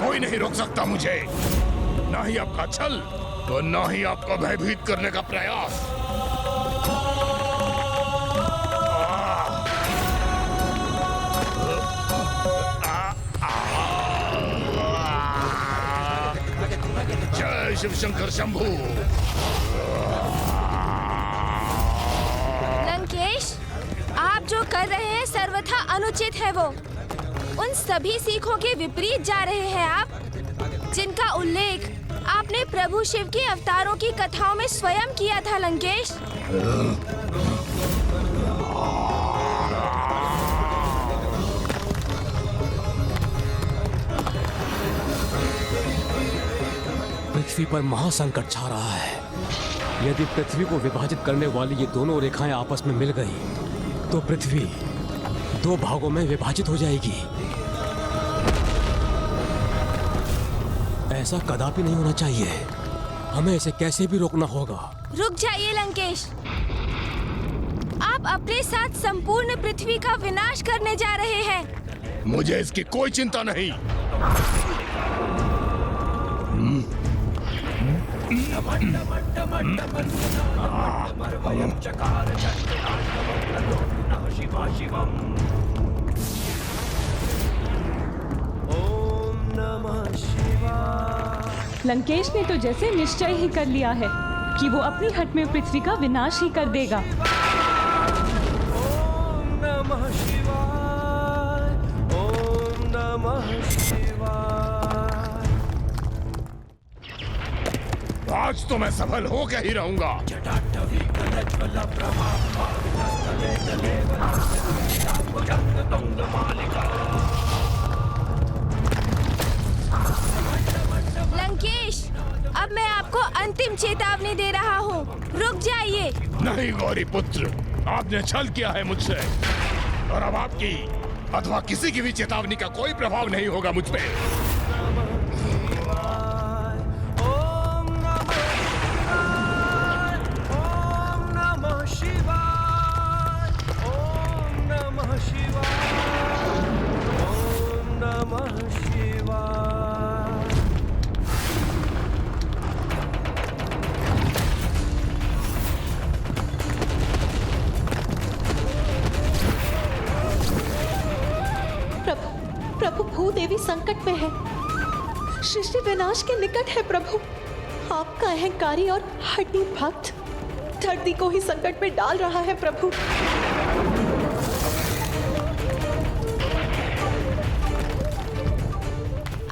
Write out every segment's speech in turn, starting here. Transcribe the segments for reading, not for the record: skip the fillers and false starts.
कोई नहीं रोक सकता मुझे, ना ही आपका छल तो ना ही आपको भयभीत करने का प्रयास। जय शिव शंकर शंभू। लंकेश, आप जो कर रहे हैं सर्वथा अनुचित है। वो उन सभी सीखों के विपरीत जा रहे हैं आप, जिनका उल्लेख आपने प्रभु शिव के अवतारों की कथाओं में स्वयं किया था। लंकेश, पृथ्वी पर महासंकट छा रहा है। यदि पृथ्वी को विभाजित करने वाली ये दोनों रेखाएं आपस में मिल गई तो पृथ्वी दो भागों में विभाजित हो जाएगी। ऐसा कदापि नहीं होना चाहिए। हमें इसे कैसे भी रोकना होगा। रुक जाइए लंकेश, आप अपने साथ संपूर्ण पृथ्वी का विनाश करने जा रहे हैं। मुझे इसकी कोई चिंता नहीं। लंकेश ने तो जैसे निश्चय ही कर लिया है कि वो अपनी हट में पृथ्वी का विनाश ही कर देगा। ओम नमः शिवाय, ओम नमः शिवाय। आज तो मैं सफल होकर ही रहूंगा। लंकेश, अब मैं आपको अंतिम चेतावनी दे रहा हूँ, रुक जाइए। नहीं गौरी पुत्र, आपने छल किया है मुझसे और अब आपकी अथवा किसी की भी चेतावनी का कोई प्रभाव नहीं होगा मुझ पे। प्रभु, भूदेवी संकट में है। सृष्टि विनाश के निकट है। प्रभु, आपका अहंकारी और हठी भक्त धरती को ही संकट में डाल रहा है। प्रभु,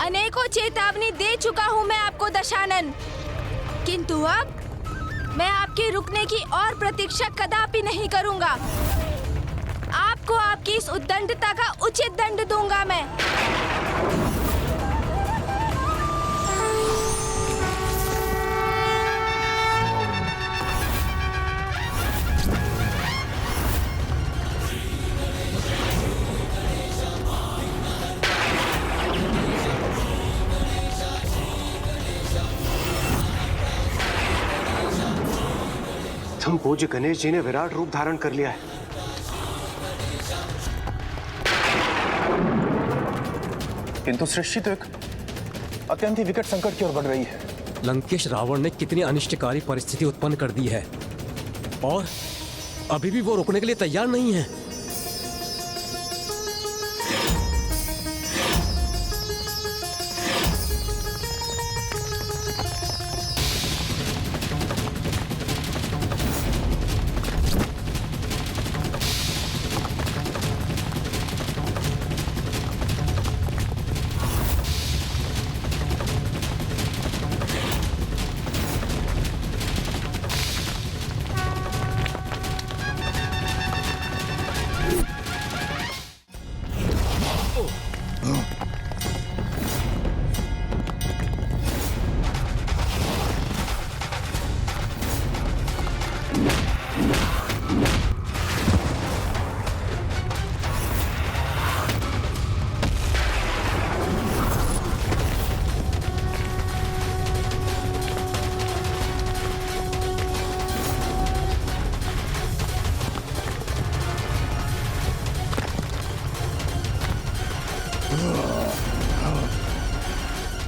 अनेकों चेतावनी दे चुका हूँ मैं आपको दशानन, किंतु अब मैं आपके रुकने की और प्रतीक्षा कदापि नहीं करूँगा। आपको आपकी इस उद्दंडता का उचित दंड दूंगा मैं। पूज्य गणेश जी ने विराट रूप धारण कर लिया है। किंतु सृष्टि तो एक अत्यंत ही विकट संकट की ओर बढ़ रही है। लंकेश, रावण ने कितनी अनिष्टकारी परिस्थिति उत्पन्न कर दी है और अभी भी वो रोकने के लिए तैयार नहीं है।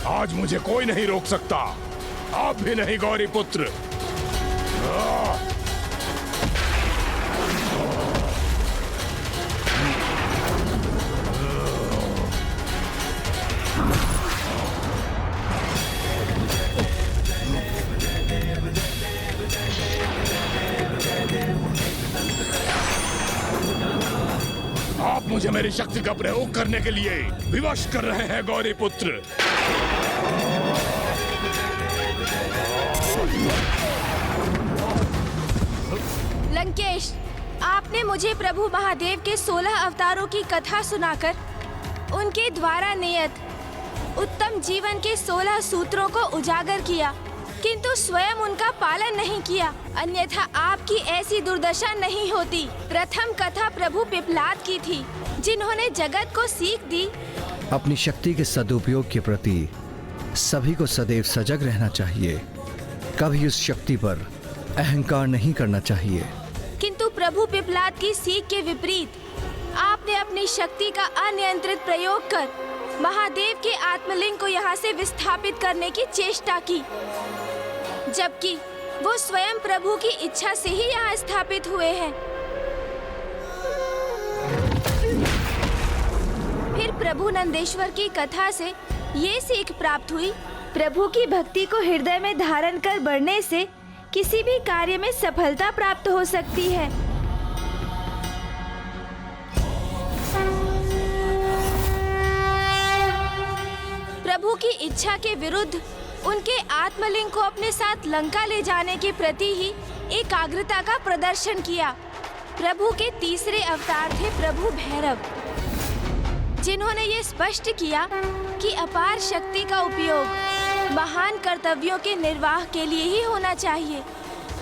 आज मुझे कोई नहीं रोक सकता, आप भी नहीं गौरी पुत्र। आप मुझे मेरी शक्ति का प्रयोग करने के लिए विवश कर रहे हैं गौरी पुत्र। लंकेश, आपने मुझे प्रभु महादेव के 16 अवतारों की कथा सुनाकर उनके द्वारा नियत उत्तम जीवन के 16 सूत्रों को उजागर किया, किंतु स्वयं उनका पालन नहीं किया, अन्यथा आपकी ऐसी दुर्दशा नहीं होती। प्रथम कथा प्रभु पिपलाद की थी, जिन्होंने जगत को सीख दी। अपनी शक्ति के सदुपयोग के प्रति सभी को सदैव सजग रहना चाहिए, कभी उस शक्ति पर अहंकार नहीं करना चाहिए। किंतु प्रभु पिपलाद की सीख के विपरीत आपने अपनी शक्ति का अनियंत्रित प्रयोग कर महादेव के आत्मलिंग को यहाँ से विस्थापित करने की चेष्टा की, जबकि वो स्वयं प्रभु की इच्छा से ही यहाँ स्थापित हुए हैं। फिर प्रभु नंदेश्वर की कथा से ये सीख प्राप्त हुई, प्रभु की भक्ति को हृदय में धारण कर बढ़ने से किसी भी कार्य में सफलता प्राप्त हो सकती है। प्रभु की इच्छा के विरुद्ध उनके आत्मलिंग को अपने साथ लंका ले जाने के प्रति ही एकाग्रता का प्रदर्शन किया। प्रभु के तीसरे अवतार थे प्रभु भैरव, जिन्होंने ये स्पष्ट किया कि अपार शक्ति का उपयोग महान कर्तव्यों के निर्वाह के लिए ही होना चाहिए,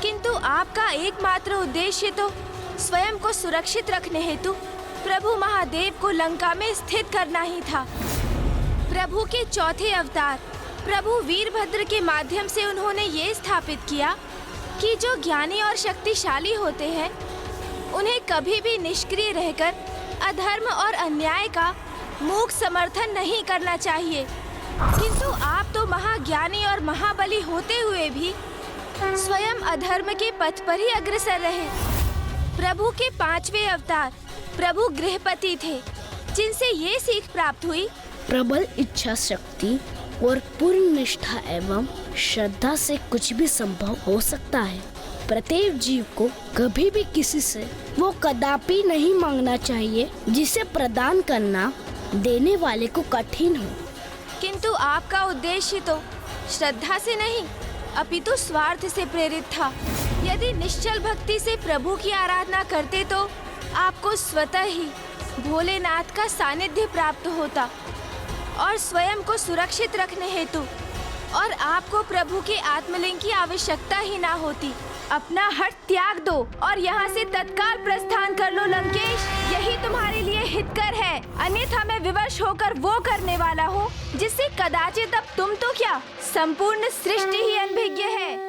किंतु आपका एकमात्र उद्देश्य तो स्वयं को सुरक्षित रखने हेतु प्रभु महादेव को लंका में स्थित करना ही था। प्रभु के चौथे अवतार प्रभु वीरभद्र के माध्यम से उन्होंने ये स्थापित किया कि जो ज्ञानी और शक्तिशाली होते हैं, उन्हें कभी भी निष्क्रिय रहकर अधर्म और अन्याय का मूक समर्थन नहीं करना चाहिए। किंतु आप तो महाज्ञानी और महाबली होते हुए भी स्वयं अधर्म के पथ पर ही अग्रसर रहे। प्रभु के पांचवे अवतार प्रभु गृहपति थे, जिनसे ये सीख प्राप्त हुई, प्रबल इच्छा शक्ति और पूर्ण निष्ठा एवं श्रद्धा से कुछ भी संभव हो सकता है। प्रत्येक जीव को कभी भी किसी से वो कदापि नहीं मांगना चाहिए जिसे प्रदान करना देने वाले को कठिन हो। किंतु आपका उद्देश्य तो श्रद्धा से नहीं अपितु स्वार्थ से प्रेरित था। यदि निश्चल भक्ति से प्रभु की आराधना करते तो आपको स्वतः ही भोलेनाथ का सानिध्य प्राप्त होता और स्वयं को सुरक्षित रखने हेतु और आपको प्रभु के आत्मलिंग की आवश्यकता ही ना होती। अपना हठ त्याग दो और यहाँ से तत्काल प्रस्थान कर लो लंकेश, यही तुम्हारे लिए हितकर है, अन्यथा मैं विवश होकर वो करने वाला हूँ जिससे कदाचित अब तुम तो क्या संपूर्ण सृष्टि ही अनभिज्ञ है।